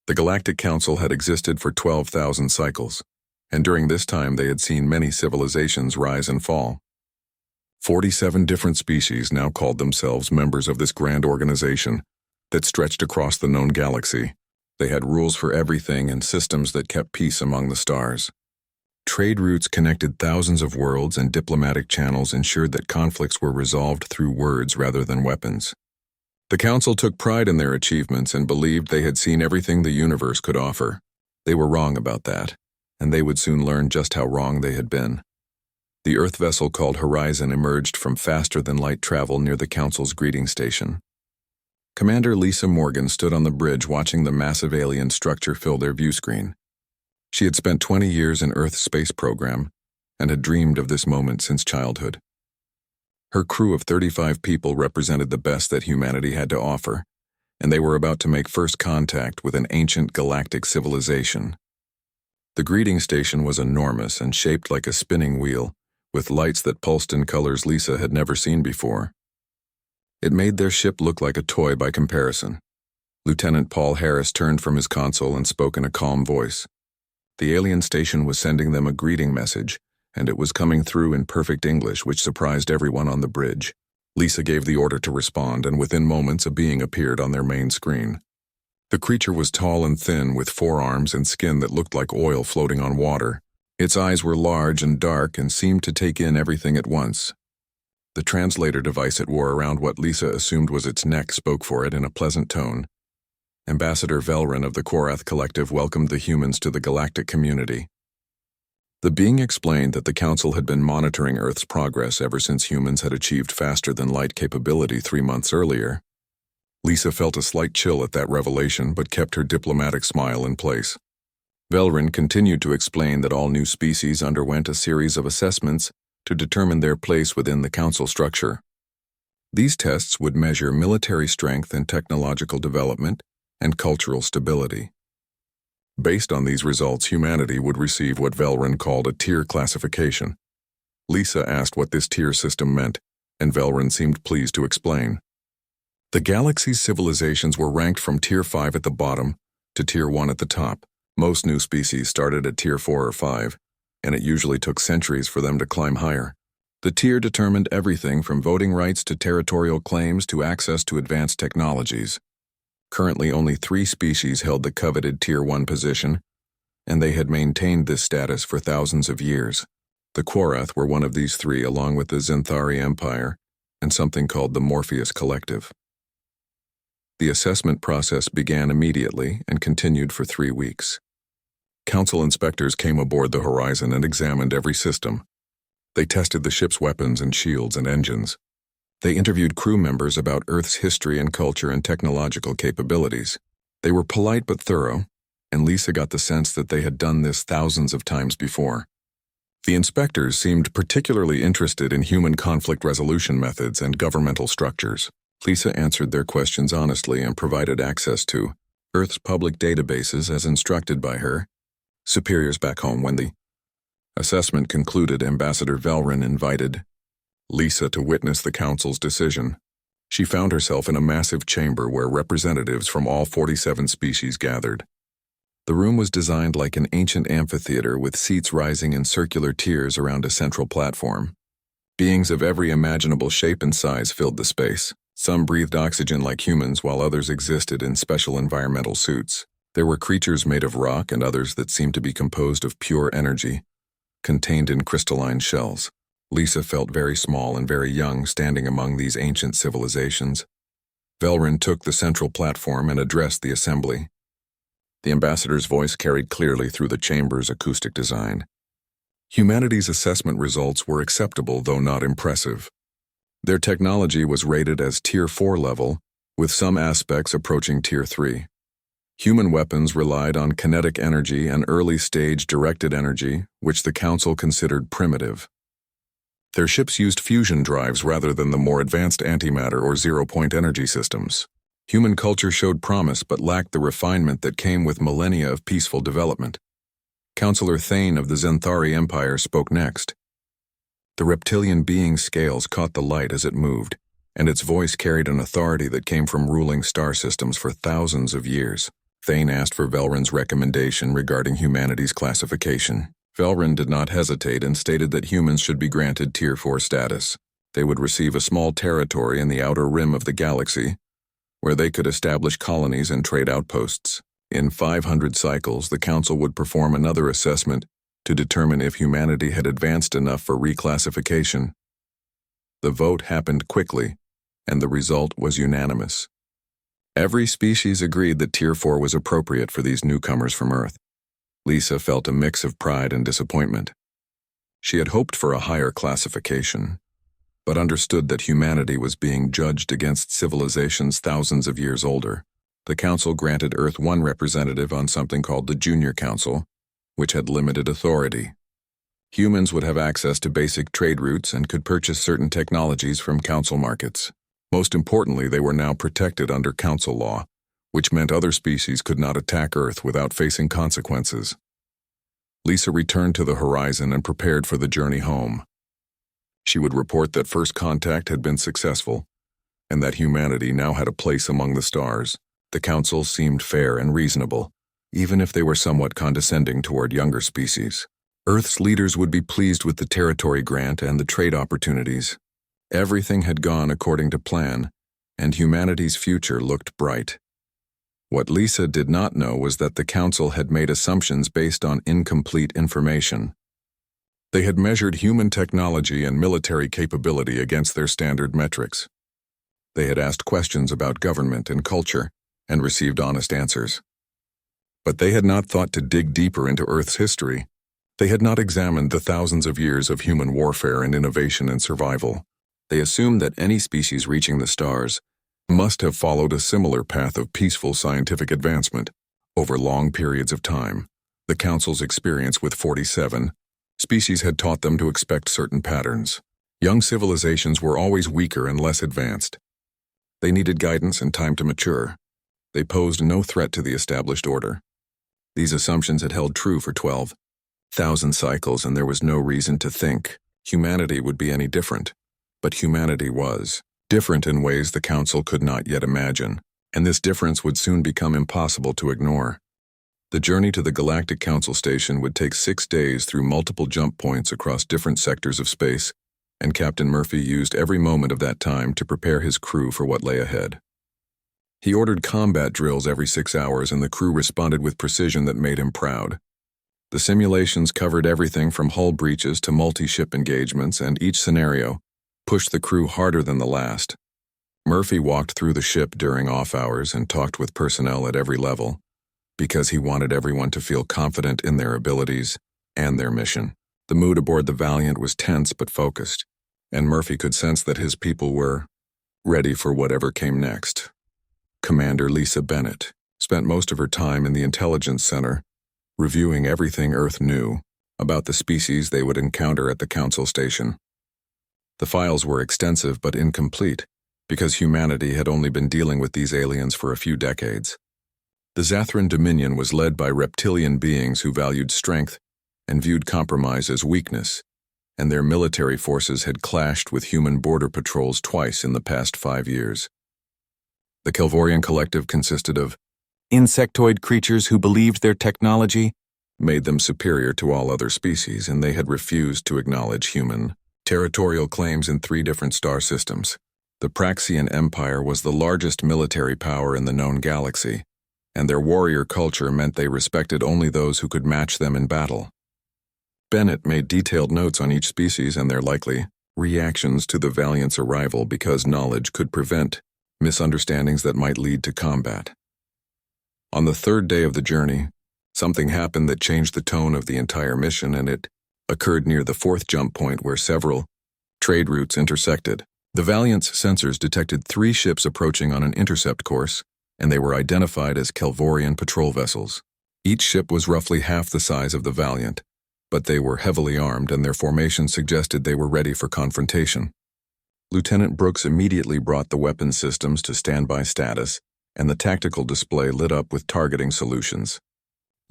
The Galactic Council had existed for 12,000 cycles, and during this time they had seen many civilizations rise and fall. 47 different species now called themselves members of this grand organization that stretched across the known galaxy. They had rules for everything and systems that kept peace among the stars. Trade routes connected thousands of worlds, and diplomatic channels ensured that conflicts were resolved through words rather than weapons. The Council took pride in their achievements and believed they had seen everything the universe could offer. They were wrong about that, and they would soon learn just how wrong they had been. The Earth vessel called Horizon emerged from faster-than-light travel near the Council's greeting station. Commander Lisa Morgan stood on the bridge watching the massive alien structure fill their view screen. She had spent 20 years in Earth's space program and had dreamed of this moment since childhood. Her crew of 35 people represented the best that humanity had to offer, and they were about to make first contact with an ancient galactic civilization. The greeting station was enormous and shaped like a spinning wheel, with lights that pulsed in colors Lisa had never seen before. It made their ship look like a toy by comparison. Lieutenant Paul Harris turned from his console and spoke in a calm voice. The alien station was sending them a greeting message, and it was coming through in perfect English, which surprised everyone on the bridge. Lisa gave the order to respond, and within moments a being appeared on their main screen. The creature was tall and thin, with 4 arms and skin that looked like oil floating on water. Its eyes were large and dark and seemed to take in everything at once. The translator device it wore around what Lisa assumed was its neck spoke for it in a pleasant tone. Ambassador Velrin of the Korath Collective welcomed the humans to the galactic community. The being explained that the Council had been monitoring Earth's progress ever since humans had achieved faster-than-light capability 3 months earlier. Lisa felt a slight chill at that revelation but kept her diplomatic smile in place. Velrin continued to explain that all new species underwent a series of assessments to determine their place within the Council structure. These tests would measure military strength and technological development and cultural stability. Based on these results, humanity would receive what Velrin called a tier classification. Lisa asked what this tier system meant, and Velrin seemed pleased to explain. The galaxy's civilizations were ranked from Tier 5 at the bottom to Tier 1 at the top. Most new species started at Tier 4 or 5, and it usually took centuries for them to climb higher. The tier determined everything from voting rights to territorial claims to access to advanced technologies. Currently, only 3 species held the coveted Tier 1 position, and they had maintained this status for thousands of years. The Korath were one of these 3, along with the Zenthari Empire and something called the Morpheus Collective. The assessment process began immediately and continued for 3 weeks. Council inspectors came aboard the Horizon and examined every system. They tested the ship's weapons and shields and engines. They interviewed crew members about Earth's history and culture and technological capabilities. They were polite but thorough, and Lisa got the sense that they had done this thousands of times before. The inspectors seemed particularly interested in human conflict resolution methods and governmental structures. Lisa answered their questions honestly and provided access to Earth's public databases as instructed by her superiors back home. When the assessment concluded, Ambassador Velrin invited Lisa to witness the Council's decision. She found herself in a massive chamber where representatives from all 47 species gathered. The room was designed like an ancient amphitheater with seats rising in circular tiers around a central platform. Beings of every imaginable shape and size filled the space. Some breathed oxygen like humans, while others existed in special environmental suits. There were creatures made of rock and others that seemed to be composed of pure energy, contained in crystalline shells. Lisa felt very small and very young standing among these ancient civilizations. Velrin took the central platform and addressed the assembly. The ambassador's voice carried clearly through the chamber's acoustic design. Humanity's assessment results were acceptable, though not impressive. Their technology was rated as Tier 4 level, with some aspects approaching Tier 3. Human weapons relied on kinetic energy and early-stage directed energy, which the Council considered primitive. Their ships used fusion drives rather than the more advanced antimatter or zero-point energy systems. Human culture showed promise but lacked the refinement that came with millennia of peaceful development. Councillor Thane of the Zenthari Empire spoke next. The reptilian being's scales caught the light as it moved, and its voice carried an authority that came from ruling star systems for thousands of years. Thane asked for Velryn's recommendation regarding humanity's classification. Velryn did not hesitate and stated that humans should be granted Tier 4 status. They would receive a small territory in the outer rim of the galaxy, where they could establish colonies and trade outposts. In 500 cycles, the Council would perform another assessment to determine if humanity had advanced enough for reclassification. The vote happened quickly, and the result was unanimous. Every species agreed that Tier 4 was appropriate for these newcomers from Earth. Lisa felt a mix of pride and disappointment. She had hoped for a higher classification, but understood that humanity was being judged against civilizations thousands of years older. The Council granted Earth one representative on something called the Junior Council, which had limited authority. Humans would have access to basic trade routes and could purchase certain technologies from Council markets. Most importantly, they were now protected under Council law, which meant other species could not attack Earth without facing consequences. Lisa returned to the horizon and prepared for the journey home. She would report that first contact had been successful, and that humanity now had a place among the stars. The Council seemed fair and reasonable, even if they were somewhat condescending toward younger species. Earth's leaders would be pleased with the territory grant and the trade opportunities. Everything had gone according to plan, and humanity's future looked bright. What Lisa did not know was that the Council had made assumptions based on incomplete information. They had measured human technology and military capability against their standard metrics. They had asked questions about government and culture, and received honest answers. But they had not thought to dig deeper into Earth's history. They had not examined the thousands of years of human warfare and innovation and survival. They assumed that any species reaching the stars must have followed a similar path of peaceful scientific advancement over long periods of time. The Council's experience with 47 species had taught them to expect certain patterns. Young civilizations were always weaker and less advanced. They needed guidance and time to mature. They posed no threat to the established order. These assumptions had held true for 12,000 cycles, and there was no reason to think humanity would be any different. But humanity was different in ways the Council could not yet imagine, and this difference would soon become impossible to ignore. The journey to the Galactic Council station would take 6 days through multiple jump points across different sectors of space, and Captain Murphy used every moment of that time to prepare his crew for what lay ahead. He ordered combat drills every 6 hours, and the crew responded with precision that made him proud. The simulations covered everything from hull breaches to multi-ship engagements, and each scenario pushed the crew harder than the last. Murphy walked through the ship during off hours and talked with personnel at every level, because he wanted everyone to feel confident in their abilities and their mission. The mood aboard the Valiant was tense but focused, and Murphy could sense that his people were ready for whatever came next. Commander Lisa Bennett spent most of her time in the Intelligence Center, reviewing everything Earth knew about the species they would encounter at the Council station. The files were extensive but incomplete, because humanity had only been dealing with these aliens for a few decades. The Zathran Dominion was led by reptilian beings who valued strength and viewed compromise as weakness, and their military forces had clashed with human border patrols twice in the past 5 years. The Kelvorian collective consisted of insectoid creatures who believed their technology made them superior to all other species, and they had refused to acknowledge human territorial claims in 3 different star systems. The Praxian Empire was the largest military power in the known galaxy, and their warrior culture meant they respected only those who could match them in battle. Bennett made detailed notes on each species and their likely reactions to the Valiant's arrival, because knowledge could prevent misunderstandings that might lead to combat. On the 3rd day of the journey, something happened that changed the tone of the entire mission, and it occurred near the 4th jump point where several trade routes intersected. The Valiant's sensors detected 3 ships approaching on an intercept course, and they were identified as Kelvorian patrol vessels. Each ship was roughly half the size of the Valiant, but they were heavily armed, and their formation suggested they were ready for confrontation. Lieutenant Brooks immediately brought the weapon systems to standby status, and the tactical display lit up with targeting solutions.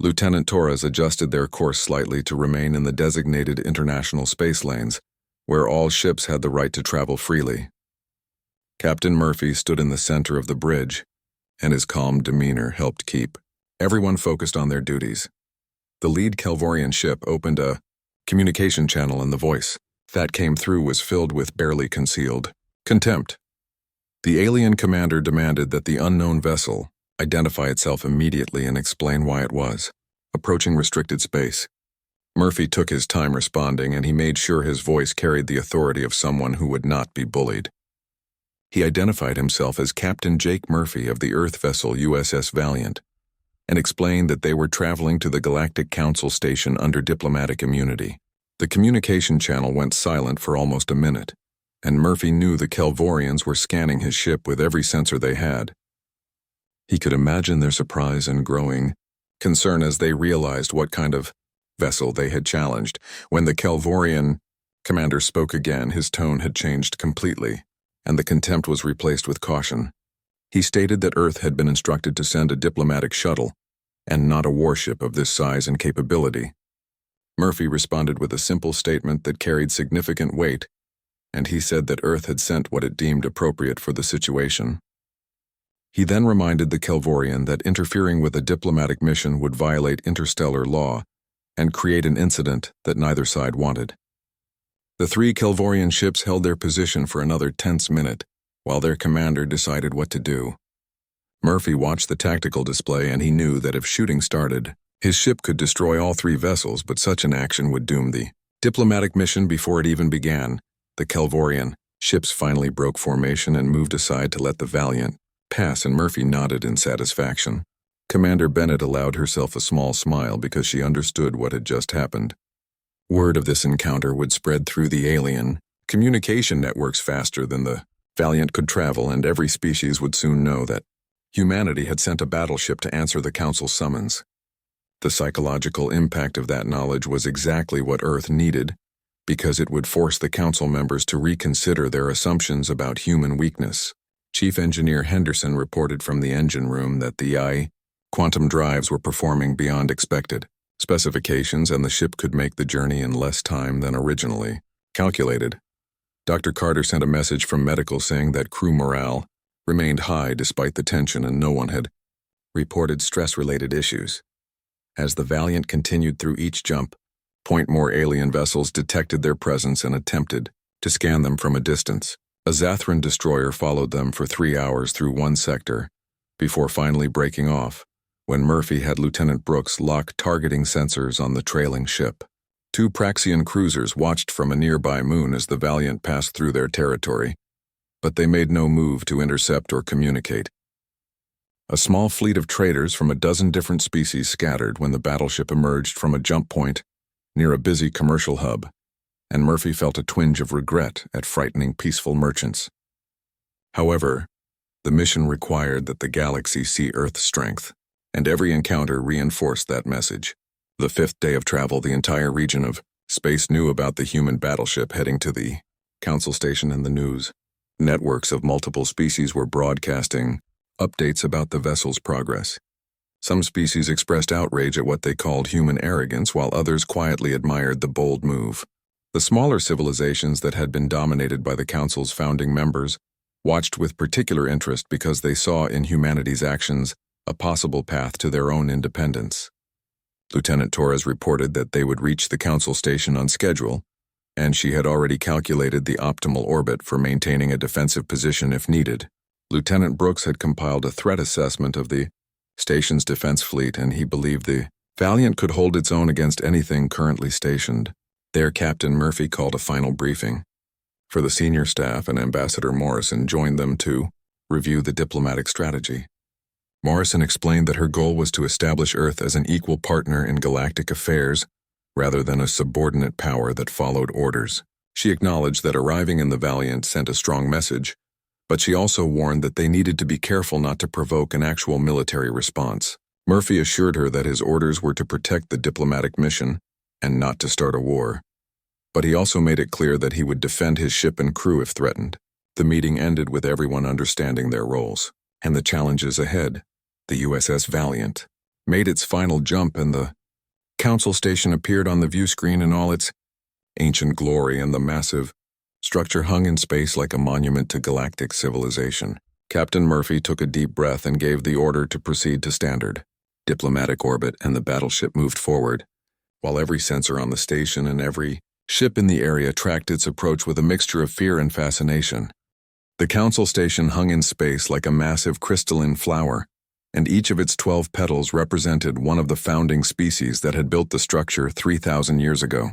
Lieutenant Torres adjusted their course slightly to remain in the designated international space lanes, where all ships had the right to travel freely. Captain Murphy stood in the center of the bridge, and his calm demeanor helped keep Everyone focused on their duties. The lead Kelvorian ship opened a communication channel, and the voice that came through was filled with barely concealed contempt. The alien commander demanded that the unknown vessel identify itself immediately and explain why it was approaching restricted space. Murphy took his time responding, and he made sure his voice carried the authority of someone who would not be bullied. He identified himself as Captain Jake Murphy of the Earth vessel USS Valiant, and explained that they were traveling to the Galactic Council station under diplomatic immunity. The communication channel went silent for almost a minute, and Murphy knew the Kelvorians were scanning his ship with every sensor they had. He could imagine their surprise and growing concern as they realized what kind of vessel they had challenged. When the Kelvorian commander spoke again, his tone had changed completely, and the contempt was replaced with caution. He stated that Earth had been instructed to send a diplomatic shuttle, and not a warship of this size and capability. Murphy responded with a simple statement that carried significant weight, and he said that Earth had sent what it deemed appropriate for the situation. He then reminded the Kelvorian that interfering with a diplomatic mission would violate interstellar law and create an incident that neither side wanted. The three Kelvorian ships held their position for another tense minute, while their commander decided what to do. Murphy watched the tactical display, and he knew that if shooting started, his ship could destroy all three vessels, but such an action would doom the diplomatic mission before it even began. The Kelvorian ships finally broke formation and moved aside to let the Valiant pass, and Murphy nodded in satisfaction. Commander Bennett allowed herself a small smile because she understood what had just happened. Word of this encounter would spread through the alien communication networks faster than the Valiant could travel, and every species would soon know that humanity had sent a battleship to answer the Council's summons. The psychological impact of that knowledge was exactly what Earth needed, because it would force the Council members to reconsider their assumptions about human weakness. Chief Engineer Henderson reported from the engine room that the quantum drives were performing beyond expected specifications, and the ship could make the journey in less time than originally calculated. Dr. Carter sent a message from medical saying that crew morale remained high despite the tension, and no one had reported stress-related issues. As the Valiant continued through each jump, more alien vessels detected their presence and attempted to scan them from a distance. A Zathran destroyer followed them for 3 hours through one sector, before finally breaking off, when Murphy had Lieutenant Brooks lock targeting sensors on the trailing ship. 2 Praxian cruisers watched from a nearby moon as the Valiant passed through their territory, but they made no move to intercept or communicate. A small fleet of traders from a dozen different species scattered when the battleship emerged from a jump point near a busy commercial hub, and Murphy felt a twinge of regret at frightening peaceful merchants. However, the mission required that the galaxy see Earth's strength, and every encounter reinforced that message. The 5th day of travel, the entire region of space knew about the human battleship heading to the Council station, and the news networks of multiple species were broadcasting updates about the vessel's progress. Some species expressed outrage at what they called human arrogance, while others quietly admired the bold move. The smaller civilizations that had been dominated by the Council's founding members watched with particular interest because they saw in humanity's actions a possible path to their own independence. Lieutenant Torres reported that they would reach the Council station on schedule, and she had already calculated the optimal orbit for maintaining a defensive position if needed. Lieutenant Brooks had compiled a threat assessment of the station's defense fleet, and he believed the Valiant could hold its own against anything currently stationed. There, Captain Murphy called a final briefing for the senior staff, and Ambassador Morrison joined them to review the diplomatic strategy. Morrison explained that her goal was to establish Earth as an equal partner in galactic affairs rather than a subordinate power that followed orders. She acknowledged that arriving in the Valiant sent a strong message, but she also warned that they needed to be careful not to provoke an actual military response. Murphy assured her that his orders were to protect the diplomatic mission and not to start a war. But he also made it clear that he would defend his ship and crew if threatened. The meeting ended with everyone understanding their roles and the challenges ahead. The USS Valiant made its final jump, and the Council station appeared on the view screen in all its ancient glory, and the massive structure hung in space like a monument to galactic civilization. Captain Murphy took a deep breath and gave the order to proceed to standard. diplomatic orbit, and the battleship moved forward, while every sensor on the station and every ship in the area tracked its approach with a mixture of fear and fascination. The Council station hung in space like a massive crystalline flower, and each of its 12 petals represented one of the founding species that had built the structure 3,000 years ago.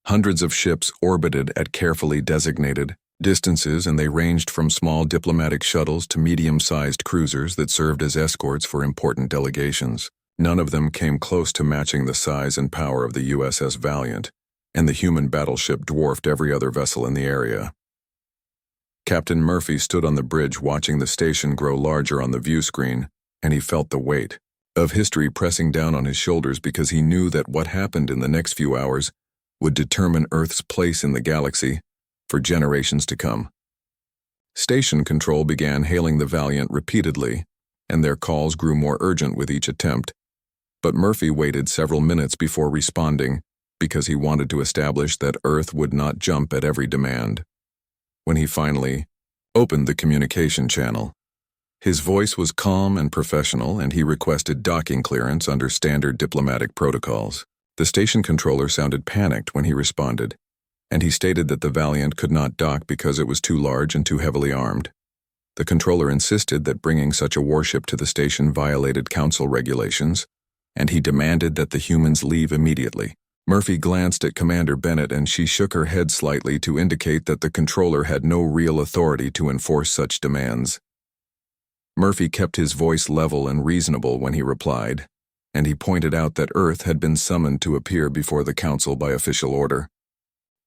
Hundreds of ships orbited at carefully designated distances, and they ranged from small diplomatic shuttles to medium-sized cruisers that served as escorts for important delegations. None of them came close to matching the size and power of the USS Valiant, and the human battleship dwarfed every other vessel in the area. Captain Murphy stood on the bridge watching the station grow larger on the view screen, and he felt the weight of history pressing down on his shoulders because he knew that what happened in the next few hours would determine Earth's place in the galaxy for generations to come. Station control began hailing the Valiant repeatedly, and their calls grew more urgent with each attempt. But Murphy waited several minutes before responding because he wanted to establish that Earth would not jump at every demand. When he finally opened the communication channel, his voice was calm and professional, and he requested docking clearance under standard diplomatic protocols. The station controller sounded panicked when he responded, and he stated that the Valiant could not dock because it was too large and too heavily armed. The controller insisted that bringing such a warship to the station violated Council regulations, and he demanded that the humans leave immediately. Murphy glanced at Commander Bennett, and she shook her head slightly to indicate that the controller had no real authority to enforce such demands. Murphy kept his voice level and reasonable when he replied, and he pointed out that Earth had been summoned to appear before the Council by official order.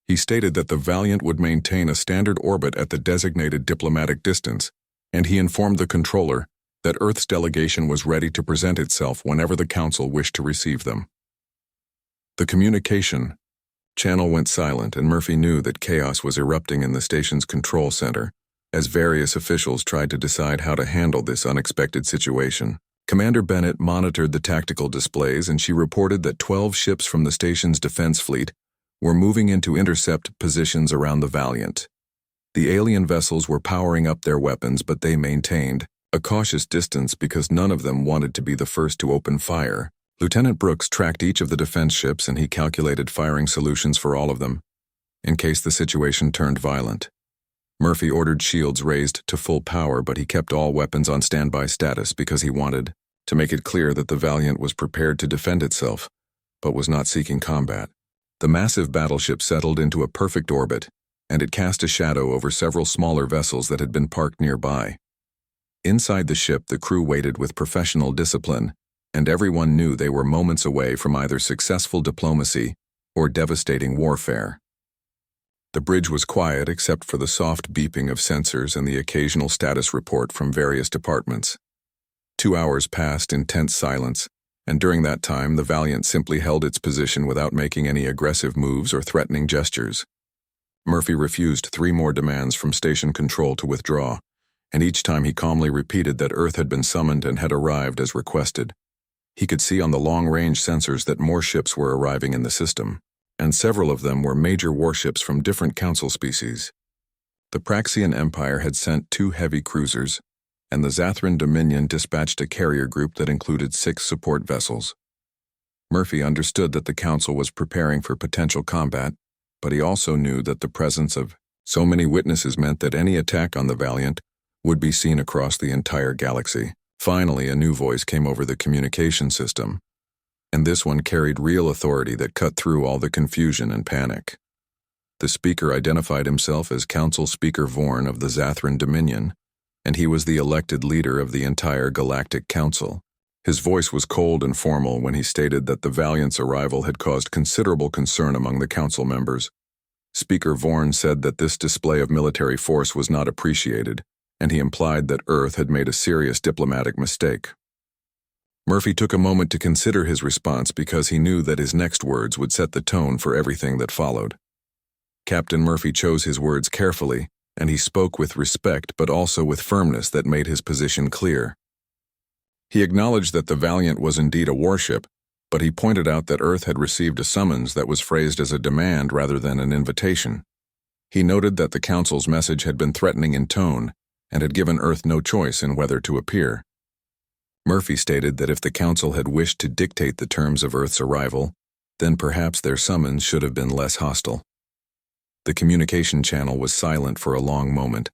He stated that the Valiant would maintain a standard orbit at the designated diplomatic distance, and he informed the controller that Earth's delegation was ready to present itself whenever the Council wished to receive them. The communication channel went silent, and Murphy knew that chaos was erupting in the station's control center as various officials tried to decide how to handle this unexpected situation. Commander Bennett monitored the tactical displays, and she reported that 12 ships from the station's defense fleet were moving into intercept positions around the Valiant. The alien vessels were powering up their weapons, but they maintained a cautious distance because none of them wanted to be the first to open fire. Lieutenant Brooks tracked each of the defense ships, and he calculated firing solutions for all of them, in case the situation turned violent. Murphy ordered shields raised to full power, but he kept all weapons on standby status because he wanted to make it clear that the Valiant was prepared to defend itself, but was not seeking combat. The massive battleship settled into a perfect orbit, and it cast a shadow over several smaller vessels that had been parked nearby. Inside the ship, the crew waited with professional discipline, and everyone knew they were moments away from either successful diplomacy or devastating warfare. The bridge was quiet except for the soft beeping of sensors and the occasional status report from various departments. 2 hours passed in tense silence, and during that time the Valiant simply held its position without making any aggressive moves or threatening gestures. Murphy refused 3 more demands from station control to withdraw, and each time he calmly repeated that Earth had been summoned and had arrived as requested. He could see on the long-range sensors that more ships were arriving in the system, and several of them were major warships from different Council species. The Praxian Empire had sent 2 heavy cruisers, and the Zathran Dominion dispatched a carrier group that included 6 support vessels. Murphy understood that the Council was preparing for potential combat, but he also knew that the presence of so many witnesses meant that any attack on the Valiant would be seen across the entire galaxy. Finally, a new voice came over the communication system, and this one carried real authority that cut through all the confusion and panic. The speaker identified himself as Council Speaker Vorn of the Zathran Dominion, and he was the elected leader of the entire Galactic Council. His voice was cold and formal when he stated that the Valiant's arrival had caused considerable concern among the Council members. Speaker Vorn said that this display of military force was not appreciated, and he implied that Earth had made a serious diplomatic mistake. Murphy took a moment to consider his response because he knew that his next words would set the tone for everything that followed. Captain Murphy chose his words carefully, and he spoke with respect but also with firmness that made his position clear. He acknowledged that the Valiant was indeed a warship, but he pointed out that Earth had received a summons that was phrased as a demand rather than an invitation. He noted that the Council's message had been threatening in tone, and had given Earth no choice in whether to appear. Murphy stated that if the council had wished to dictate the terms of Earth's arrival, then perhaps their summons should have been less hostile. The communication channel was silent for a long moment,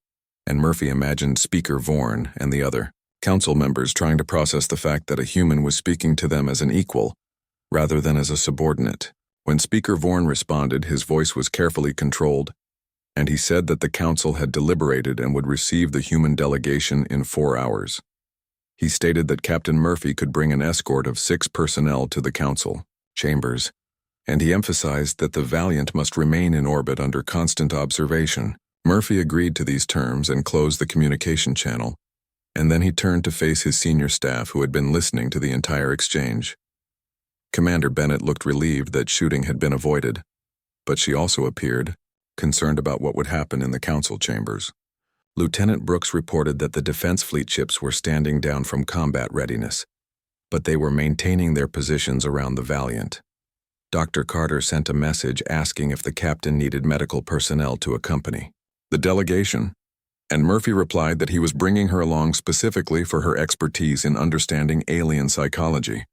and Murphy imagined Speaker Vorn and the other council members trying to process the fact that a human was speaking to them as an equal, rather than as a subordinate. When Speaker Vorn responded, his voice was carefully controlled, and he said that the council had deliberated and would receive the human delegation in 4 hours. He stated that Captain Murphy could bring an escort of 6 personnel to the council chambers, and he emphasized that the Valiant must remain in orbit under constant observation. Murphy agreed to these terms and closed the communication channel, and then he turned to face his senior staff who had been listening to the entire exchange. Commander Bennett looked relieved that shooting had been avoided, but she also appeared concerned about what would happen in the council chambers. Lieutenant Brooks reported that the Defense Fleet ships were standing down from combat readiness, but they were maintaining their positions around the Valiant. Dr. Carter sent a message asking if the captain needed medical personnel to accompany the delegation, and Murphy replied that he was bringing her along specifically for her expertise in understanding alien psychology.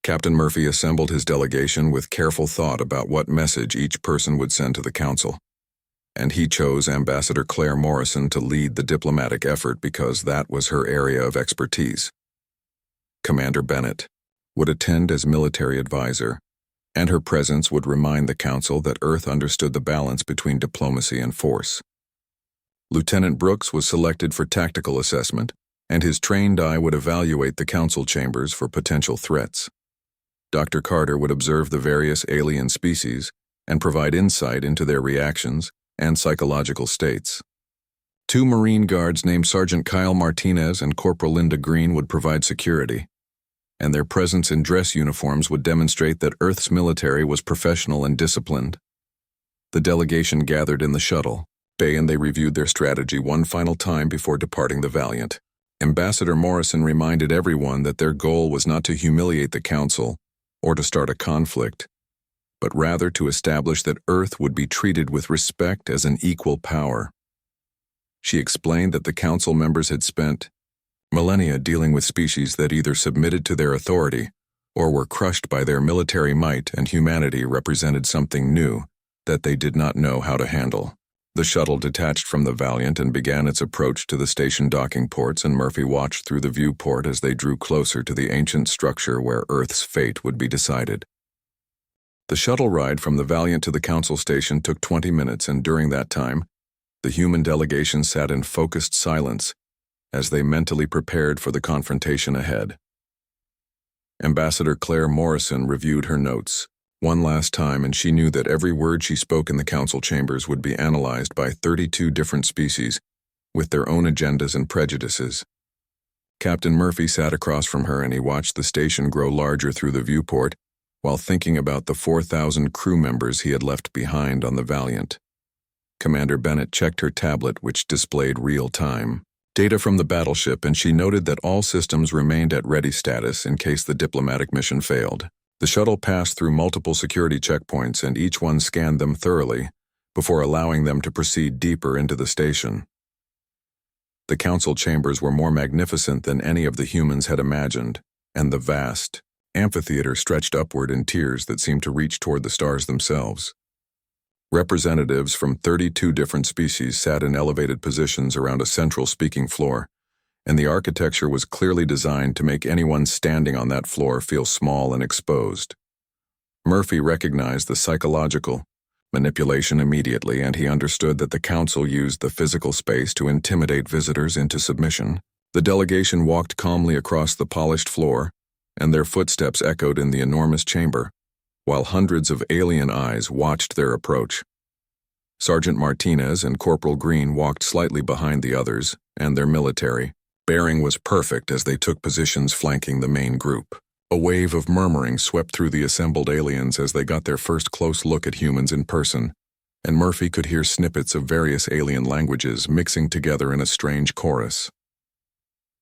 Captain Murphy assembled his delegation with careful thought about what message each person would send to the council, and he chose Ambassador Claire Morrison to lead the diplomatic effort because that was her area of expertise. Commander Bennett would attend as military advisor, and her presence would remind the council that Earth understood the balance between diplomacy and force. Lieutenant Brooks was selected for tactical assessment, and his trained eye would evaluate the council chambers for potential threats. Dr. Carter would observe the various alien species and provide insight into their reactions and psychological states. 2 Marine guards named Sergeant Kyle Martinez and Corporal Linda Green would provide security, and their presence in dress uniforms would demonstrate that Earth's military was professional and disciplined. The delegation gathered in the shuttle bay and they reviewed their strategy one final time before departing the Valiant. Ambassador Morrison reminded everyone that their goal was not to humiliate the council or to start a conflict, but rather to establish that Earth would be treated with respect as an equal power. She explained that the council members had spent millennia dealing with species that either submitted to their authority or were crushed by their military might, and humanity represented something new that they did not know how to handle. The shuttle detached from the Valiant and began its approach to the station docking ports, and Murphy watched through the viewport as they drew closer to the ancient structure where Earth's fate would be decided. The shuttle ride from the Valiant to the council station took 20 minutes, and during that time, the human delegation sat in focused silence as they mentally prepared for the confrontation ahead. Ambassador Claire Morrison reviewed her notes one last time, and she knew that every word she spoke in the council chambers would be analyzed by 32 different species with their own agendas and prejudices. Captain Murphy sat across from her, and he watched the station grow larger through the viewport while thinking about the 4,000 crew members he had left behind on the Valiant. Commander Bennett checked her tablet, which displayed real-time data from the battleship, and she noted that all systems remained at ready status in case the diplomatic mission failed. The shuttle passed through multiple security checkpoints, and each one scanned them thoroughly before allowing them to proceed deeper into the station. The council chambers were more magnificent than any of the humans had imagined, and the vast amphitheater stretched upward in tiers that seemed to reach toward the stars themselves. Representatives from 32 different species sat in elevated positions around a central speaking floor, and the architecture was clearly designed to make anyone standing on that floor feel small and exposed. Murphy recognized the psychological manipulation immediately, and he understood that the council used the physical space to intimidate visitors into submission. The delegation walked calmly across the polished floor, and their footsteps echoed in the enormous chamber, while hundreds of alien eyes watched their approach. Sergeant Martinez and Corporal Green walked slightly behind the others, and their military bearing was perfect as they took positions flanking the main group. A wave of murmuring swept through the assembled aliens as they got their first close look at humans in person, and Murphy could hear snippets of various alien languages mixing together in a strange chorus.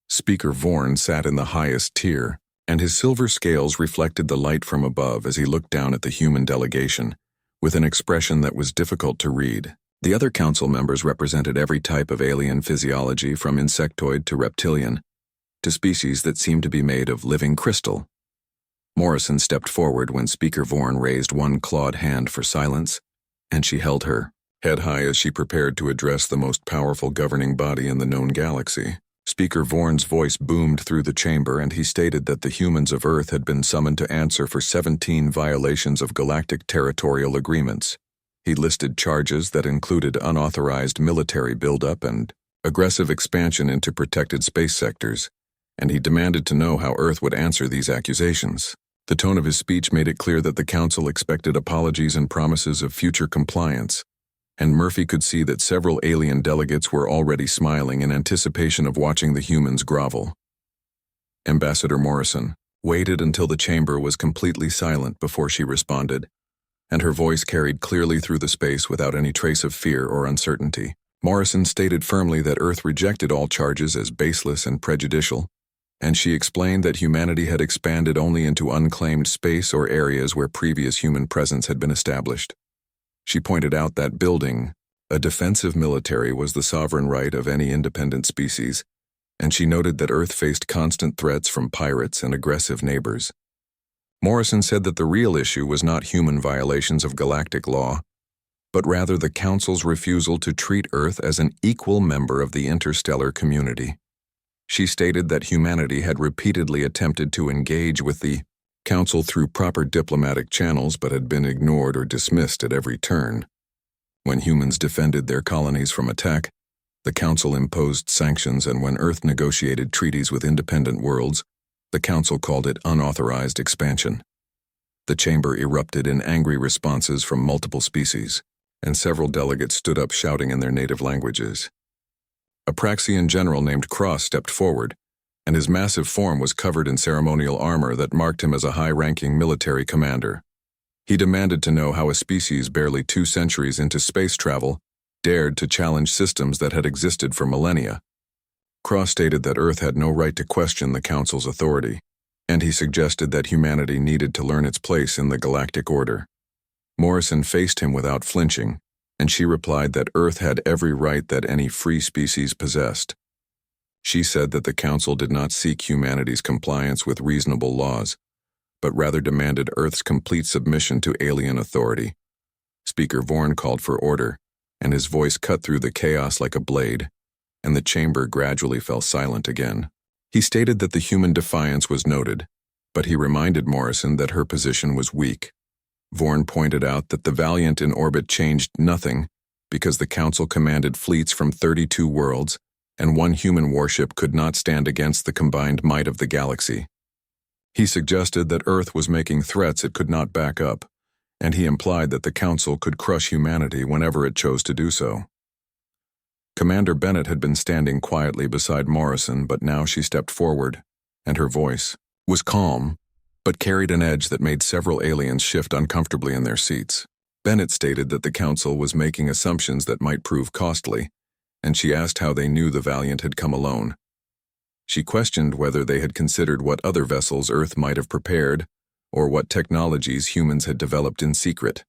Speaker Vorn sat in the highest tier, and his silver scales reflected the light from above as he looked down at the human delegation, with an expression that was difficult to read. The other council members represented every type of alien physiology from insectoid to reptilian, to species that seemed to be made of living crystal. Morrison stepped forward when Speaker Vorn raised one clawed hand for silence, and she held her head high as she prepared to address the most powerful governing body in the known galaxy. Speaker Vorn's voice boomed through the chamber, and he stated that the humans of Earth had been summoned to answer for 17 violations of galactic territorial agreements. He listed charges that included unauthorized military buildup and aggressive expansion into protected space sectors, and he demanded to know how Earth would answer these accusations. The tone of his speech made it clear that the Council expected apologies and promises of future compliance, and Murphy could see that several alien delegates were already smiling in anticipation of watching the humans grovel. Ambassador Morrison waited until the chamber was completely silent before she responded, and her voice carried clearly through the space without any trace of fear or uncertainty. Morrison stated firmly that Earth rejected all charges as baseless and prejudicial, and she explained that humanity had expanded only into unclaimed space or areas where previous human presence had been established. She pointed out that building a defensive military was the sovereign right of any independent species, and she noted that Earth faced constant threats from pirates and aggressive neighbors. Morrison said that the real issue was not human violations of galactic law, but rather the Council's refusal to treat Earth as an equal member of the interstellar community. She stated that humanity had repeatedly attempted to engage with the Council through proper diplomatic channels but had been ignored or dismissed at every turn. When humans defended their colonies from attack, the Council imposed sanctions, and when Earth negotiated treaties with independent worlds, the Council called it unauthorized expansion. The chamber erupted in angry responses from multiple species, and several delegates stood up shouting in their native languages. A Praxian general named Cross stepped forward, and his massive form was covered in ceremonial armor that marked him as a high-ranking military commander. He demanded to know how a species barely 2 centuries into space travel dared to challenge systems that had existed for millennia. Cross stated that Earth had no right to question the Council's authority, and he suggested that humanity needed to learn its place in the galactic order. Morrison faced him without flinching, and she replied that Earth had every right that any free species possessed. She said that the Council did not seek humanity's compliance with reasonable laws, but rather demanded Earth's complete submission to alien authority. Speaker Vorn called for order, and his voice cut through the chaos like a blade, and the chamber gradually fell silent again. He stated that the human defiance was noted, but he reminded Morrison that her position was weak. Vorn pointed out that the Valiant in orbit changed nothing because the Council commanded fleets from 32 worlds, and one human warship could not stand against the combined might of the galaxy. He suggested that Earth was making threats it could not back up, and he implied that the Council could crush humanity whenever it chose to do so. Commander Bennett had been standing quietly beside Morrison, but now she stepped forward, and her voice was calm, but carried an edge that made several aliens shift uncomfortably in their seats. Bennett stated that the Council was making assumptions that might prove costly, and she asked how they knew the Valiant had come alone. She questioned whether they had considered what other vessels Earth might have prepared, or what technologies humans had developed in secret.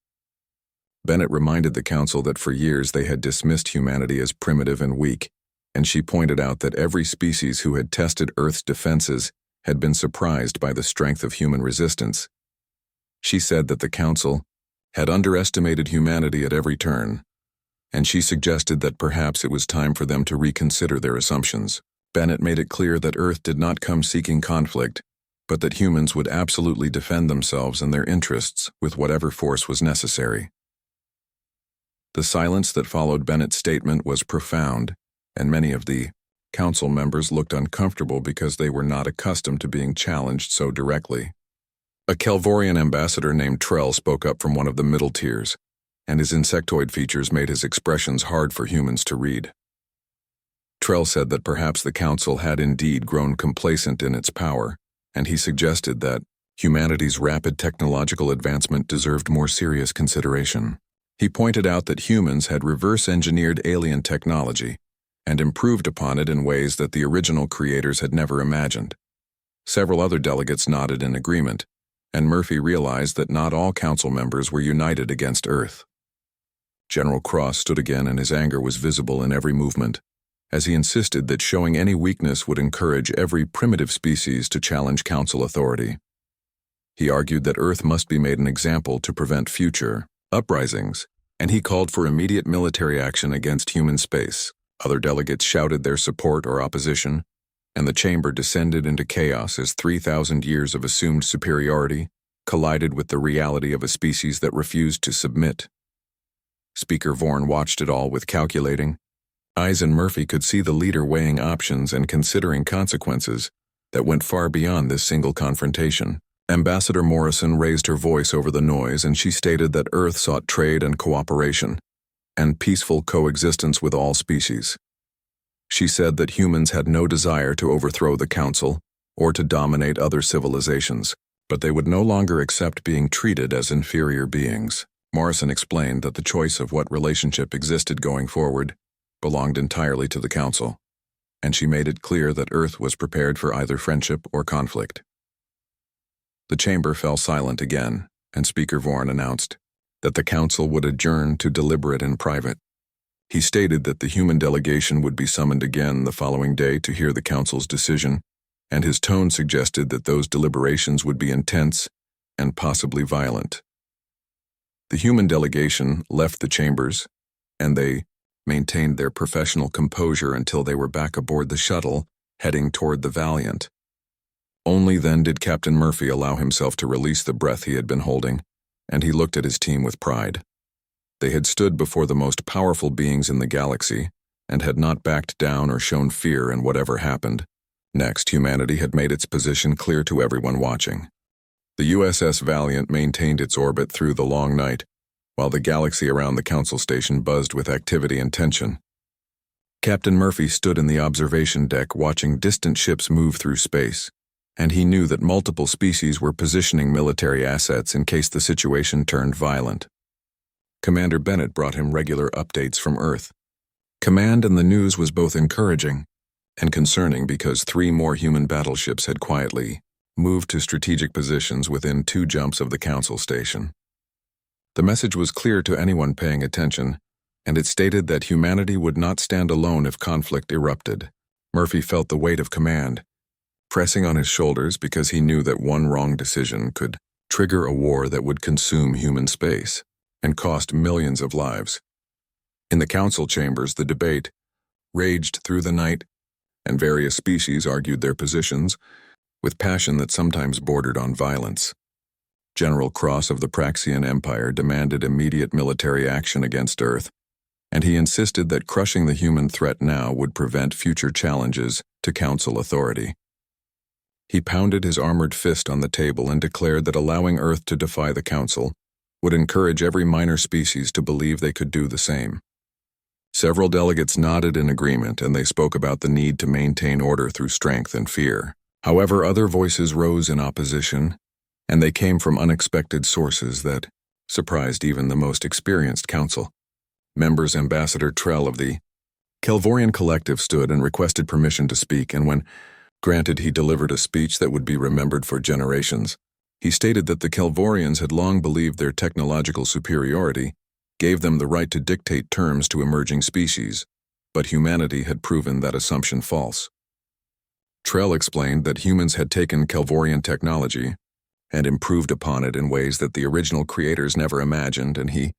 Bennett reminded the Council that for years they had dismissed humanity as primitive and weak, and she pointed out that every species who had tested Earth's defenses had been surprised by the strength of human resistance. She said that the Council had underestimated humanity at every turn, and she suggested that perhaps it was time for them to reconsider their assumptions. Bennett made it clear that Earth did not come seeking conflict, but that humans would absolutely defend themselves and their interests with whatever force was necessary. The silence that followed Bennett's statement was profound, and many of the Council members looked uncomfortable because they were not accustomed to being challenged so directly. A Kelvorian ambassador named Trell spoke up from one of the middle tiers, and his insectoid features made his expressions hard for humans to read. Trell said that perhaps the Council had indeed grown complacent in its power, and he suggested that humanity's rapid technological advancement deserved more serious consideration. He pointed out that humans had reverse-engineered alien technology and improved upon it in ways that the original creators had never imagined. Several other delegates nodded in agreement, and Murphy realized that not all Council members were united against Earth. General Cross stood again, and his anger was visible in every movement, as he insisted that showing any weakness would encourage every primitive species to challenge Council authority. He argued that Earth must be made an example to prevent future uprisings, and he called for immediate military action against human space. Other delegates shouted their support or opposition, and the chamber descended into chaos as 3,000 years of assumed superiority collided with the reality of a species that refused to submit. Speaker Vorn watched it all with calculating eyes, and Murphy could see the leader weighing options and considering consequences that went far beyond this single confrontation. Ambassador Morrison raised her voice over the noise, and she stated that Earth sought trade and cooperation, and peaceful coexistence with all species. She said that humans had no desire to overthrow the Council or to dominate other civilizations, but they would no longer accept being treated as inferior beings. Morrison explained that the choice of what relationship existed going forward belonged entirely to the Council, and she made it clear that Earth was prepared for either friendship or conflict. The chamber fell silent again, and Speaker Vorn announced that the Council would adjourn to deliberate in private. He stated that the human delegation would be summoned again the following day to hear the Council's decision, and his tone suggested that those deliberations would be intense and possibly violent. The human delegation left the chambers, and they maintained their professional composure until they were back aboard the shuttle, heading toward the Valiant. Only then did Captain Murphy allow himself to release the breath he had been holding, and he looked at his team with pride. They had stood before the most powerful beings in the galaxy, and had not backed down or shown fear in whatever happened. Next, humanity had made its position clear to everyone watching. The USS Valiant maintained its orbit through the long night, while the galaxy around the Council station buzzed with activity and tension. Captain Murphy stood in the observation deck watching distant ships move through space, and he knew that multiple species were positioning military assets in case the situation turned violent. Commander Bennett brought him regular updates from Earth. Command and the news was both encouraging and concerning because 3 more human battleships had quietly moved to strategic positions within 2 jumps of the Council station. The message was clear to anyone paying attention, and it stated that humanity would not stand alone if conflict erupted. Murphy felt the weight of command pressing on his shoulders because he knew that one wrong decision could trigger a war that would consume human space and cost millions of lives. In the Council chambers, the debate raged through the night, and various species argued their positions with passion that sometimes bordered on violence. General Cross of the Praxian Empire demanded immediate military action against Earth, and he insisted that crushing the human threat now would prevent future challenges to Council authority. He pounded his armored fist on the table and declared that allowing Earth to defy the Council would encourage every minor species to believe they could do the same. Several delegates nodded in agreement, and they spoke about the need to maintain order through strength and fear. However, other voices rose in opposition, and they came from unexpected sources that surprised even the most experienced Council. Members Ambassador Trell of the Kelvorian Collective stood and requested permission to speak, and when granted, he delivered a speech that would be remembered for generations. He stated that the Kelvorians had long believed their technological superiority gave them the right to dictate terms to emerging species, but humanity had proven that assumption false. Trell explained that humans had taken Kelvorian technology and improved upon it in ways that the original creators never imagined, and he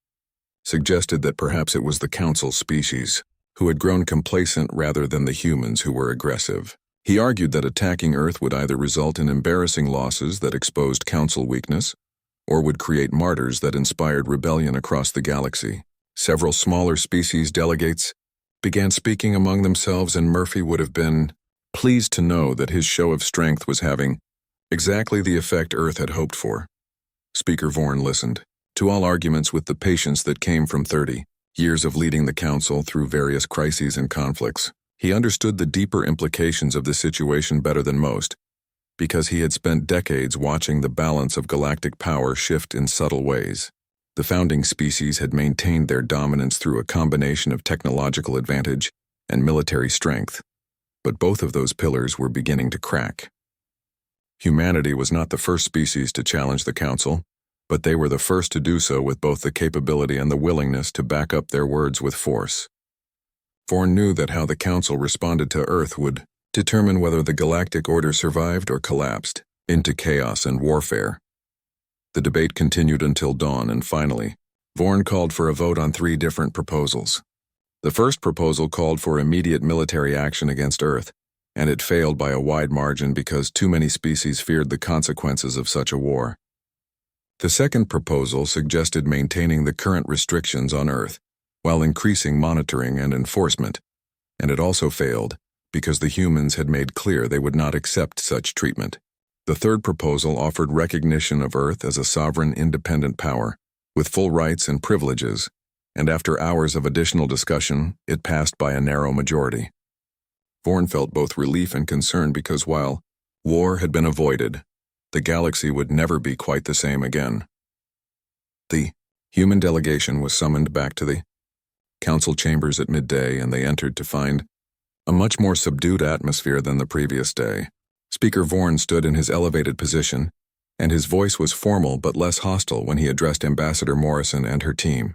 suggested that perhaps it was the Council species who had grown complacent rather than the humans who were aggressive. He argued that attacking Earth would either result in embarrassing losses that exposed Council weakness, or would create martyrs that inspired rebellion across the galaxy. Several smaller species delegates began speaking among themselves, and Murphy would have been pleased to know that his show of strength was having exactly the effect Earth had hoped for. Speaker Vorn listened to all arguments with the patience that came from 30 years of leading the Council through various crises and conflicts. He understood the deeper implications of the situation better than most, because he had spent decades watching the balance of galactic power shift in subtle ways. The founding species had maintained their dominance through a combination of technological advantage and military strength, but both of those pillars were beginning to crack. Humanity was not the first species to challenge the Council, but they were the first to do so with both the capability and the willingness to back up their words with force. Vorn knew that how the Council responded to Earth would determine whether the galactic order survived or collapsed into chaos and warfare. The debate continued until dawn, and finally, Vorn called for a vote on 3 different proposals. The first proposal called for immediate military action against Earth, and it failed by a wide margin because too many species feared the consequences of such a war. The second proposal suggested maintaining the current restrictions on Earth while increasing monitoring and enforcement, and it also failed because the humans had made clear they would not accept such treatment. The third proposal offered recognition of Earth as a sovereign independent power, with full rights and privileges, and after hours of additional discussion, it passed by a narrow majority. Vorn felt both relief and concern because while war had been avoided, the galaxy would never be quite the same again. The human delegation was summoned back to the council chambers at midday, and they entered to find a much more subdued atmosphere than the previous day. Speaker Vorn stood in his elevated position, and his voice was formal but less hostile when he addressed Ambassador Morrison and her team.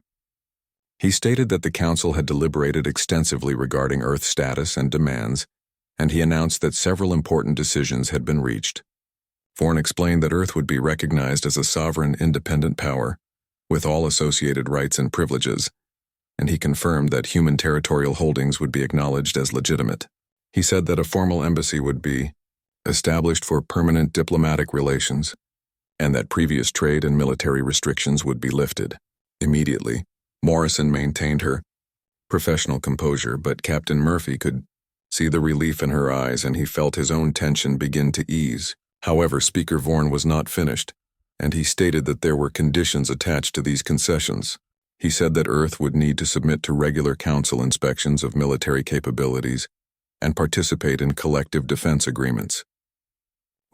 He stated that the Council had deliberated extensively regarding Earth's status and demands, and he announced that several important decisions had been reached. Vorn explained that Earth would be recognized as a sovereign independent power, with all associated rights and privileges, and he confirmed that human territorial holdings would be acknowledged as legitimate. He said that a formal embassy would be established for permanent diplomatic relations, and that previous trade and military restrictions would be lifted. Immediately, Morrison maintained her professional composure, but Captain Murphy could see the relief in her eyes, and he felt his own tension begin to ease. However, Speaker Vorn was not finished, and he stated that there were conditions attached to these concessions. He said that Earth would need to submit to regular Council inspections of military capabilities and participate in collective defense agreements.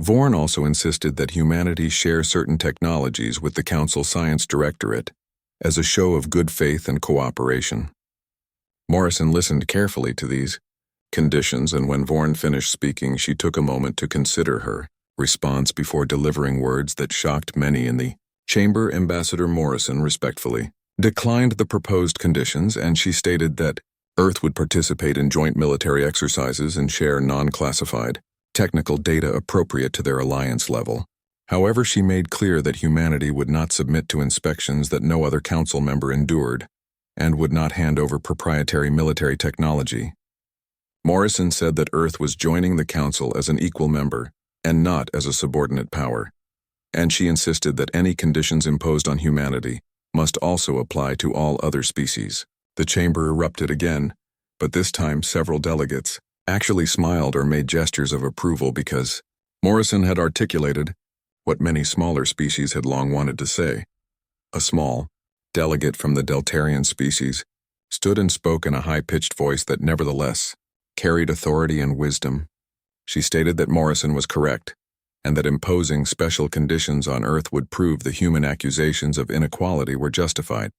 Vorn also insisted that humanity share certain technologies with the Council Science Directorate as a show of good faith and cooperation. Morrison listened carefully to these conditions, and when Vorn finished speaking, she took a moment to consider her response before delivering words that shocked many in the chamber. Ambassador Morrison respectfully declined the proposed conditions, and she stated that Earth would participate in joint military exercises and share non-classified technical data appropriate to their alliance level. However, she made clear that humanity would not submit to inspections that no other council member endured, and would not hand over proprietary military technology. Morrison said that Earth was joining the council as an equal member, and not as a subordinate power, and she insisted that any conditions imposed on humanity must also apply to all other species. The chamber erupted again, but this time several delegates actually smiled or made gestures of approval because Morrison had articulated what many smaller species had long wanted to say. A small delegate from the Deltarian species stood and spoke in a high-pitched voice that nevertheless carried authority and wisdom. She stated that Morrison was correct, and that imposing special conditions on Earth would prove the human accusations of inequality were justified.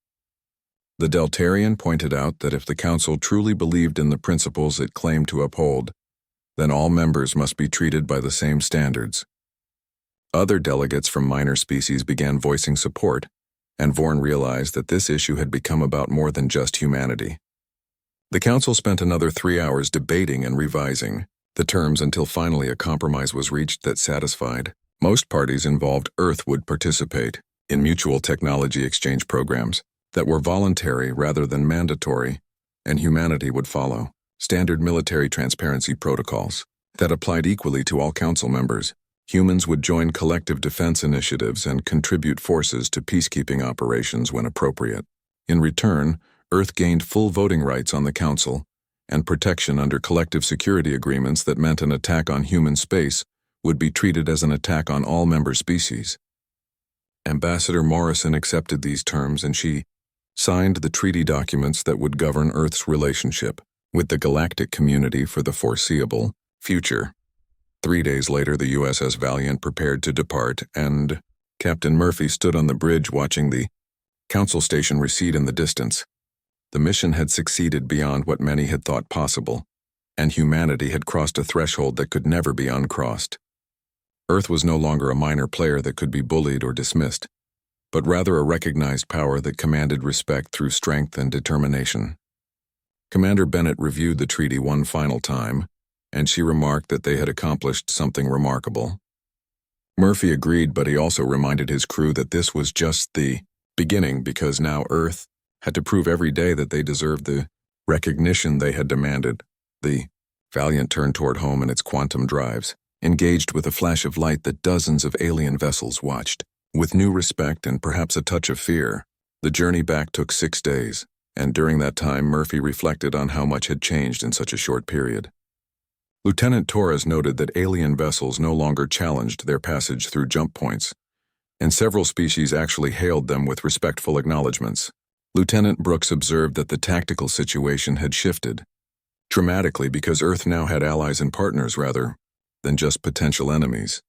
The Deltarian pointed out that if the Council truly believed in the principles it claimed to uphold, then all members must be treated by the same standards. Other delegates from minor species began voicing support, and Vorn realized that this issue had become about more than just humanity. The Council spent another 3 hours debating and revising the terms until finally a compromise was reached that satisfied most parties involved. Earth would participate in mutual technology exchange programs that were voluntary rather than mandatory, and humanity would follow standard military transparency protocols that applied equally to all council members. Humans would join collective defense initiatives and contribute forces to peacekeeping operations when appropriate. In return, Earth gained full voting rights on the Council and protection under collective security agreements that meant an attack on human space would be treated as an attack on all member species. Ambassador Morrison accepted these terms, and she signed the treaty documents that would govern Earth's relationship with the galactic community for the foreseeable future. 3 days later, the USS Valiant prepared to depart, and Captain Murphy stood on the bridge watching the Council station recede in the distance. The mission had succeeded beyond what many had thought possible, and humanity had crossed a threshold that could never be uncrossed. Earth was no longer a minor player that could be bullied or dismissed, but rather a recognized power that commanded respect through strength and determination. Commander Bennett reviewed the treaty one final time, and she remarked that they had accomplished something remarkable. Murphy agreed, but he also reminded his crew that this was just the beginning, because now Earth had to prove every day that they deserved the recognition they had demanded. The Valiant turned toward home in its quantum drives, engaged with a flash of light that dozens of alien vessels watched. With new respect and perhaps a touch of fear, the journey back took 6 days, and during that time Murphy reflected on how much had changed in such a short period. Lieutenant Torres noted that alien vessels no longer challenged their passage through jump points, and several species actually hailed them with respectful acknowledgments. Lieutenant Brooks observed that the tactical situation had shifted dramatically because Earth now had allies and partners rather than just potential enemies.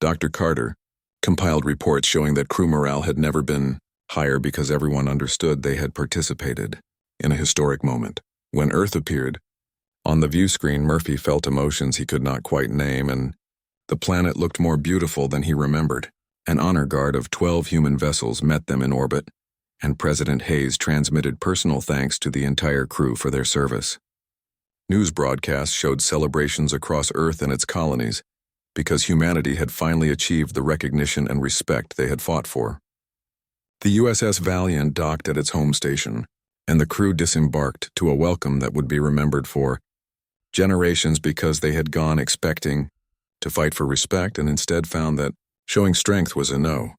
Dr. Carter compiled reports showing that crew morale had never been higher because everyone understood they had participated in a historic moment. When Earth appeared on the view screen, Murphy felt emotions he could not quite name, and the planet looked more beautiful than he remembered. An honor guard of 12 human vessels met them in orbit, and President Hayes transmitted personal thanks to the entire crew for their service. News broadcasts showed celebrations across Earth and its colonies because humanity had finally achieved the recognition and respect they had fought for. The USS Valiant docked at its home station, and the crew disembarked to a welcome that would be remembered for generations because they had gone expecting to fight for respect and instead found that showing strength was a no.